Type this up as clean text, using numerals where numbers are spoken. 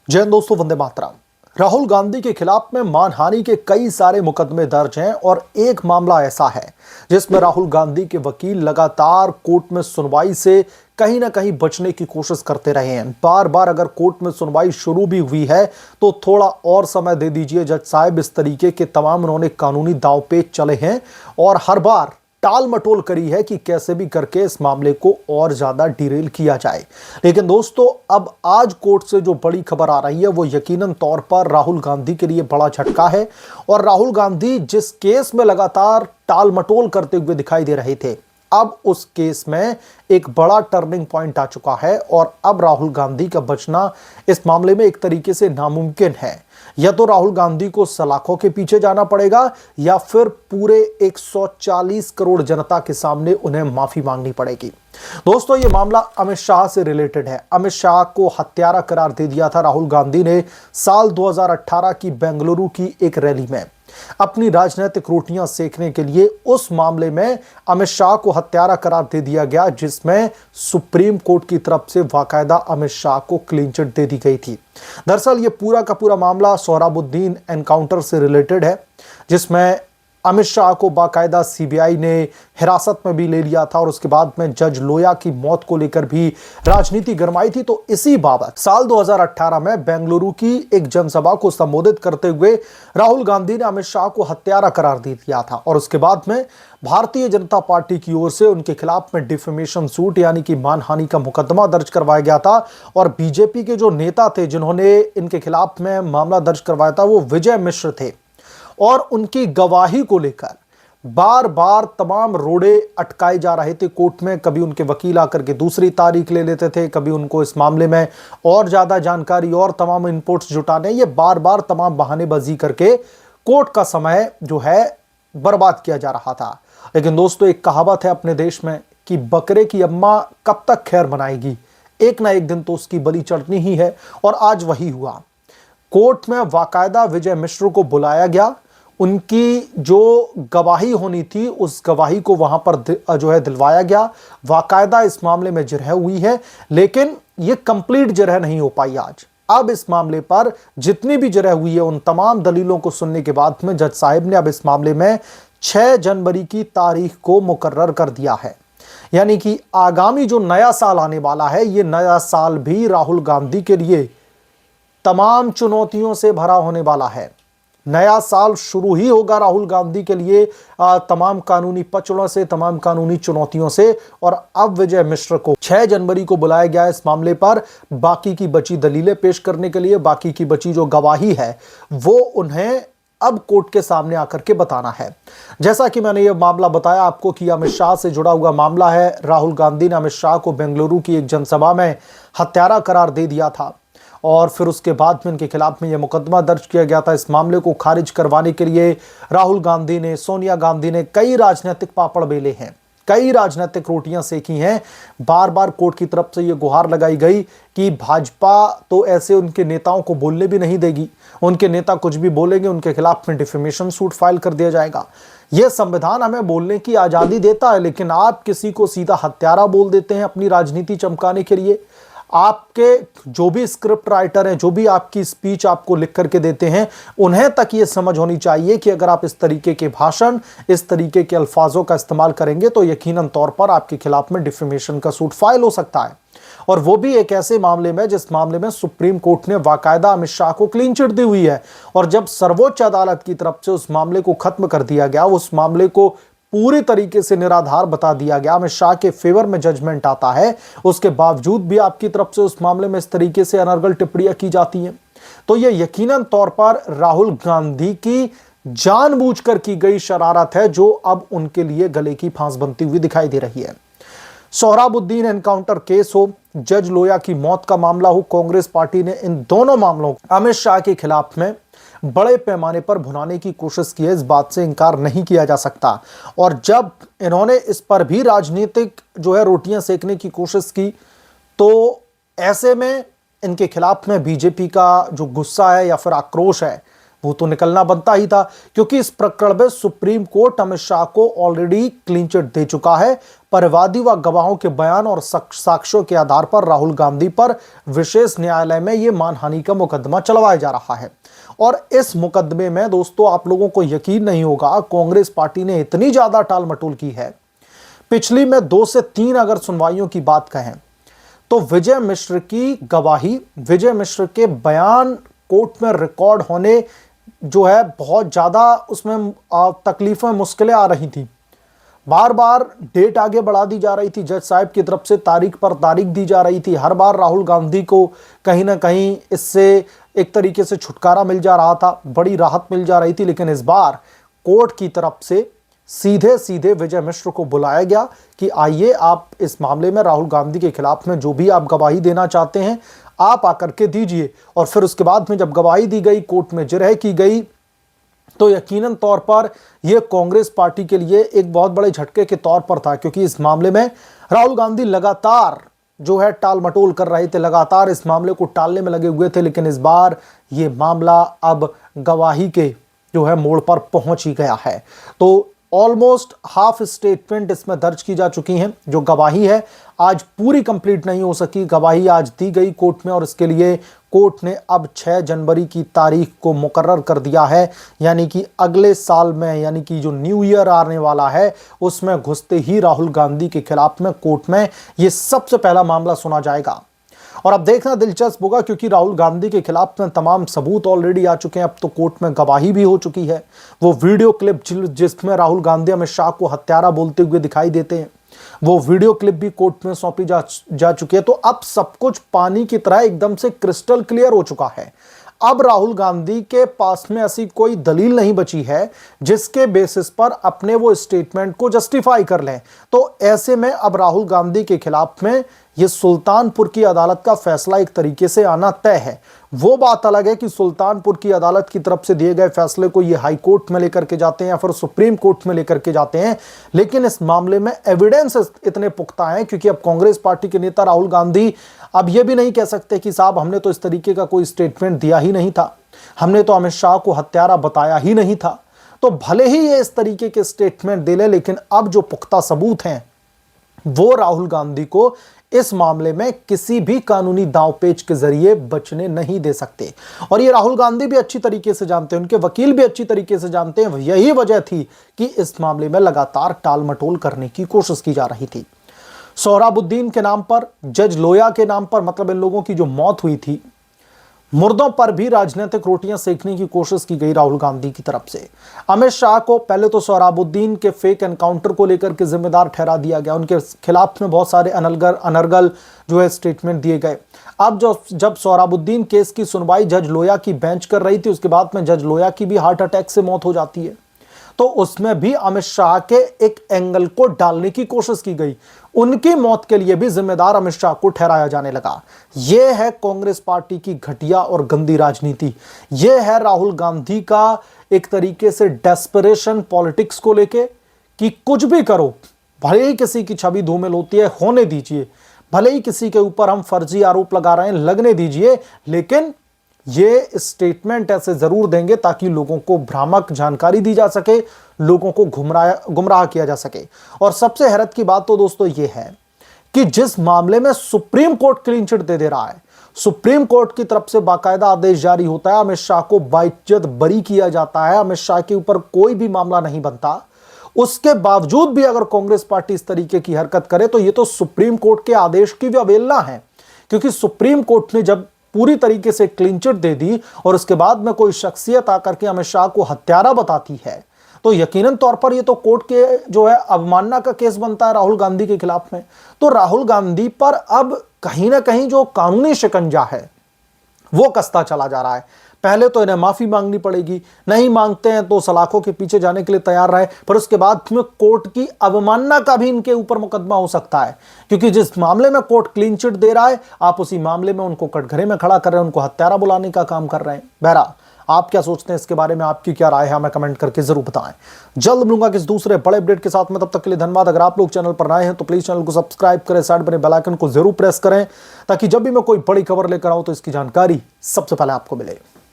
जय हिंद दोस्तों, वंदे मातरम। राहुल गांधी के खिलाफ में मानहानि के कई सारे मुकदमे दर्ज हैं और एक मामला ऐसा है जिसमें राहुल गांधी के वकील लगातार कोर्ट में सुनवाई से कहीं ना कहीं बचने की कोशिश करते रहे हैं। बार बार अगर कोर्ट में सुनवाई शुरू भी हुई है तो थोड़ा और समय दे दीजिए जज साहब, इस तरीके के तमाम उन्होंने कानूनी दांवपेच चले हैं और हर बार टाल मटोल करी है कि कैसे भी करके इस मामले को और ज्यादा डिरेल किया जाए। लेकिन दोस्तों, अब आज कोर्ट से जो बड़ी खबर आ रही है वो यकीनन तौर पर राहुल गांधी के लिए बड़ा झटका है। और राहुल गांधी जिस केस में लगातार टाल मटोल करते हुए दिखाई दे रहे थे, अब उस केस में एक बड़ा टर्निंग पॉइंट आ चुका है और अब राहुल गांधी का बचना इस मामले में एक तरीके से नामुमकिन है। या तो राहुल गांधी को सलाखों के पीछे जाना पड़ेगा या फिर पूरे 140 करोड़ जनता के सामने उन्हें माफी मांगनी पड़ेगी। दोस्तों, यह मामला अमित शाह से रिलेटेड है। अमित शाह को हत्यारा करार दे दिया था राहुल गांधी ने साल 2018 की बेंगलुरु की एक रैली में अपनी राजनीतिक रोटियां सेकने के लिए। उस मामले में अमित शाह को हत्यारा करार दे दिया गया जिसमें सुप्रीम कोर्ट की तरफ से बाकायदा अमित शाह को क्लीन चिट दे दी गई थी। दरअसल ये पूरा का पूरा मामला सोहराबुद्दीन एनकाउंटर से रिलेटेड है जिसमें अमित शाह को बाकायदा सीबीआई ने हिरासत में भी ले लिया था और उसके बाद में जज लोया की मौत को लेकर भी राजनीति गरमाई थी। तो इसी बाबत साल 2018 में बेंगलुरु की एक जनसभा को संबोधित करते हुए राहुल गांधी ने अमित शाह को हत्यारा करार दे दिया था और उसके बाद में भारतीय जनता पार्टी की ओर से उनके खिलाफ में डिफेमेशन सूट यानी कि मानहानि का मुकदमा दर्ज करवाया गया था। और बीजेपी के जो नेता थे जिन्होंने इनके खिलाफ में मामला दर्ज करवाया था वो विजय मिश्र थे और उनकी गवाही को लेकर बार बार तमाम रोड़े अटकाए जा रहे थे कोर्ट में। कभी उनके वकील आकर के दूसरी तारीख ले लेते थे, कभी उनको इस मामले में और ज्यादा जानकारी और तमाम इनपुट्स जुटाने, ये बार बार तमाम बहानेबाजी करके कोर्ट का समय जो है बर्बाद किया जा रहा था। लेकिन दोस्तों, एक कहावत है अपने देश में कि बकरे की अम्मा कब तक खैर बनाएगी, एक ना एक दिन तो उसकी बलि चढ़नी ही है। और आज वही हुआ। कोर्ट में बाकायदा विजय मिश्र को बुलाया गया, उनकी जो गवाही होनी थी उस गवाही को वहां पर जो है दिलवाया गया। बाकायदा इस मामले में जिरह हुई है, लेकिन यह कंप्लीट जिरह नहीं हो पाई आज। अब इस मामले पर जितनी भी जिरह हुई है उन तमाम दलीलों को सुनने के बाद में जज साहिब ने अब इस मामले में 6 जनवरी की तारीख को मुकर्रर कर दिया है। यानी कि आगामी जो नया साल आने वाला है, यह नया साल भी राहुल गांधी के लिए तमाम चुनौतियों से भरा होने वाला है। नया साल शुरू ही होगा राहुल गांधी के लिए तमाम कानूनी पचड़ों से, तमाम कानूनी चुनौतियों से। और अब विजय मिश्र को 6 जनवरी को बुलाया गया इस मामले पर बाकी की बची दलीलें पेश करने के लिए। बाकी की बची जो गवाही है वो उन्हें अब कोर्ट के सामने आकर के बताना है। जैसा कि मैंने यह मामला बताया आपको कि अमित शाह से जुड़ा हुआ मामला है। राहुल गांधी ने अमित शाह को बेंगलुरु की एक जनसभा में हत्यारा करार दे दिया था और फिर उसके बाद में इनके खिलाफ में यह मुकदमा दर्ज किया गया था। इस मामले को खारिज करवाने के लिए राहुल गांधी ने, सोनिया गांधी ने कई राजनीतिक पापड़ बेले हैं, कई राजनीतिक रोटियां सेकी हैं। बार बार कोर्ट की तरफ से यह गुहार लगाई गई कि भाजपा तो ऐसे उनके नेताओं को बोलने भी नहीं देगी, उनके नेता कुछ भी बोलेंगे उनके खिलाफ में डिफेमेशन सूट फाइल कर दिया जाएगा। यह संविधान हमें बोलने की आजादी देता है, लेकिन आप किसी को सीधा हत्यारा बोल देते हैं अपनी राजनीति चमकाने के लिए। आपके जो भी स्क्रिप्ट राइटर हैं, जो भी आपकी स्पीच आपको लिख करके देते हैं, उन्हें तक ये समझ होनी चाहिए कि अगर आप इस तरीके के भाषण, इस तरीके के अल्फाजों का इस्तेमाल करेंगे तो यकीनन तौर पर आपके खिलाफ में डिफेमेशन का सूट फाइल हो सकता है। और वो भी एक ऐसे मामले में जिस मामले में सुप्रीम कोर्ट ने बाकायदा अमित शाह को क्लीन चिट दी हुई है। और जब सर्वोच्च अदालत की तरफ से उस मामले को खत्म कर दिया गया, उस मामले को पूरी तरीके से निराधार बता दिया गया, अमित शाह के फेवर में जजमेंट आता है, उसके बावजूद भी आपकी तरफ से उस मामले में इस तरीके से अनर्गल टिप्पणियां की जाती हैं, तो यह यकीनन तौर पर राहुल गांधी की जानबूझकर की गई शरारत है जो अब उनके लिए गले की फांस बनती हुई दिखाई दे रही है। सोहराबुद्दीन एनकाउंटर केस हो, जज लोया की मौत का मामला हो, कांग्रेस पार्टी ने इन दोनों मामलों अमित शाह के खिलाफ में बड़े पैमाने पर भुनाने की कोशिश की है, इस बात से इनकार नहीं किया जा सकता। और जब इन्होंने इस पर भी राजनीतिक जो है रोटियां सेकने की कोशिश की तो ऐसे में इनके खिलाफ में बीजेपी का जो गुस्सा है या फिर आक्रोश है वो तो निकलना बनता ही था, क्योंकि इस प्रकरण में सुप्रीम कोर्ट अमित शाह को ऑलरेडी क्लीन चिट दे चुका है। परिवादी व गवाहों के बयान और साक्ष्यों के आधार पर राहुल गांधी पर विशेष न्यायालय में यह मानहानि का मुकदमा चलवाया जा रहा है। और इस मुकदमे में दोस्तों आप लोगों को यकीन नहीं होगा, कांग्रेस पार्टी ने इतनी ज्यादा टाल मटोल की है। पिछली में 2 से 3 अगर सुनवाइयों की बात कहें तो विजय मिश्र की गवाही, विजय मिश्र के बयान कोर्ट में रिकॉर्ड होने जो है बहुत ज्यादा उसमें तकलीफें, मुश्किलें आ रही थी। बार बार डेट आगे बढ़ा दी जा रही थी, जज साहब की तरफ से तारीख पर तारीख दी जा रही थी। हर बार राहुल गांधी को कहीं ना कहीं इससे एक तरीके से छुटकारा मिल जा रहा था, बड़ी राहत मिल जा रही थी। लेकिन इस बार कोर्ट की तरफ से सीधे सीधे विजय मिश्र को बुलाया गया कि आइए आप इस मामले में राहुल गांधी के खिलाफ में जो भी आप गवाही देना चाहते हैं आप आकर के दीजिए। और फिर उसके बाद में जब गवाही दी गई, कोर्ट में जिरह की गई, तो यकीनन तौर पर यह कांग्रेस पार्टी के लिए एक बहुत बड़े झटके के तौर पर था, क्योंकि इस मामले में राहुल गांधी लगातार जो है टाल मटोल कर रहे थे, लगातार इस मामले को टालने में लगे हुए थे। लेकिन इस बार यह मामला अब गवाही के जो है मोड़ पर पहुंच ही गया है। तो ऑलमोस्ट हाफ स्टेटमेंट इसमें दर्ज की जा चुकी हैं। जो गवाही है आज पूरी कंप्लीट नहीं हो सकी, गवाही आज दी गई कोर्ट में, और इसके लिए कोर्ट ने अब 6 जनवरी की तारीख को मुकर्रर कर दिया है। यानी कि अगले साल में, यानी कि जो न्यू ईयर आने वाला है उसमें घुसते ही राहुल गांधी के खिलाफ में कोर्ट में यह सबसे पहला मामला सुना जाएगा। और अब देखना दिलचस्प होगा, क्योंकि राहुल गांधी के खिलाफ में तमाम सबूत ऑलरेडी आ चुके हैं। अब तो कोर्ट में गवाही भी हो चुकी है। वो वीडियो क्लिप जिसमें राहुल गांधी अमित शाह को हत्यारा बोलते हुए दिखाई देते हैं, वो वीडियो क्लिप भी कोर्ट में सौंपी जा चुकी है। तो अब सब कुछ पानी की तरह एकदम से क्रिस्टल क्लियर हो चुका है। अब राहुल गांधी के पास में ऐसी कोई दलील नहीं बची है जिसके बेसिस पर अपने वो स्टेटमेंट को जस्टिफाई कर लें। तो ऐसे में अब राहुल गांधी के खिलाफ में ये सुल्तानपुर की अदालत का फैसला एक तरीके से आना तय है। वो बात अलग है कि सुल्तानपुर की अदालत की तरफ से दिए गए फैसले को ये हाई कोर्ट में लेकर के जाते हैं या फिर सुप्रीम कोर्ट में लेकर के जाते हैं, लेकिन इस मामले में एविडेंस इतने पुख्ता हैं, क्योंकि अब कांग्रेस पार्टी के नेता राहुल गांधी अब ये भी नहीं कह सकते कि साहब हमने तो इस तरीके का कोई स्टेटमेंट दिया ही नहीं था, हमने तो अमित शाह को हत्यारा बताया ही नहीं था। तो भले ही ये इस तरीके के स्टेटमेंट दे ले, लेकिन अब जो पुख्ता सबूत हैं वो राहुल गांधी को इस मामले में किसी भी कानूनी दांवपेच के जरिए बचने नहीं दे सकते। और ये राहुल गांधी भी अच्छी तरीके से जानते हैं, उनके वकील भी अच्छी तरीके से जानते हैं। यही वजह थी कि इस मामले में लगातार टाल मटोल करने की कोशिश की जा रही थी। सोहराबुद्दीन के नाम पर, जज लोया के नाम पर, मतलब इन लोगों की जो मौत हुई थी, मुर्दों पर भी राजनीतिक रोटियां सेकने की कोशिश की गई राहुल गांधी की तरफ से। अमित शाह को पहले तो सोहराबुद्दीन के फेक एनकाउंटर को लेकर के जिम्मेदार ठहरा दिया गया, उनके खिलाफ में बहुत सारे अनर्गल जो है स्टेटमेंट दिए गए। अब जब सोहराबुद्दीन केस की सुनवाई जज लोया की बेंच कर रही थी, उसके बाद में जज लोया की भी हार्ट अटैक से मौत हो जाती है, तो उसमें भी अमित शाह के एक एंगल को डालने की कोशिश की गई। उनकी मौत के लिए भी जिम्मेदार अमित शाह को ठहराया जाने लगा। यह है कांग्रेस पार्टी की घटिया और गंदी राजनीति। यह है राहुल गांधी का एक तरीके से डेस्परेशन पॉलिटिक्स को लेके कि कुछ भी करो, भले ही किसी की छवि धूमिल होती है, होने दीजिए, भले ही किसी के ऊपर हम फर्जी आरोप लगा रहे हैं, लगने दीजिए, लेकिन ये स्टेटमेंट ऐसे जरूर देंगे ताकि लोगों को भ्रामक जानकारी दी जा सके, लोगों को गुमराह किया जा सके। और सबसे हैरत की बात तो दोस्तों ये है कि जिस मामले में सुप्रीम कोर्ट क्लीन चिट दे रहा है, सुप्रीम कोर्ट की तरफ से बाकायदा आदेश जारी होता है, अमित शाह को बाइज्जत बरी किया जाता है, अमित शाह के ऊपर कोई भी मामला नहीं बनता, उसके बावजूद भी अगर कांग्रेस पार्टी इस तरीके की हरकत करे तो ये तो सुप्रीम कोर्ट के आदेश की भी अवहेलना है। क्योंकि सुप्रीम कोर्ट ने जब पूरी तरीके से क्लीन चिट दे दी और उसके बाद में कोई शख्सियत आकर के अमित शाह को हत्यारा बताती है, तो यकीनन तौर पर ये तो कोर्ट के जो है अवमानना का केस बनता है राहुल गांधी के खिलाफ में। तो राहुल गांधी पर अब कहीं ना कहीं जो कानूनी शिकंजा है वो कसता चला जा रहा है। पहले तो इन्हें माफी मांगनी पड़ेगी, नहीं मांगते हैं तो सलाखों के पीछे जाने के लिए तैयार रहे, पर उसके बाद में कोर्ट की अवमानना का भी इनके ऊपर मुकदमा हो सकता है। क्योंकि जिस मामले में कोर्ट क्लीन चिट दे रहा है, आप उसी मामले में उनको कटघरे में खड़ा कर रहे हैं, उनको हत्यारा बुलाने का काम कर रहे हैं। बहरहाल आप क्या सोचते हैं इसके बारे में, आपकी क्या राय है, हमें कमेंट करके जरूर बताएं। जल्द मिलूंगा किस दूसरे बड़े अपडेट के साथ में, तब तक के लिए धन्यवाद। अगर आप लोग चैनल पर नए हैं तो प्लीज चैनल को सब्सक्राइब करें, साइड बने बेल आइकन को जरूर प्रेस करें ताकि जब भी मैं कोई बड़ी खबर लेकर आऊं तो इसकी जानकारी सबसे पहले आपको मिले।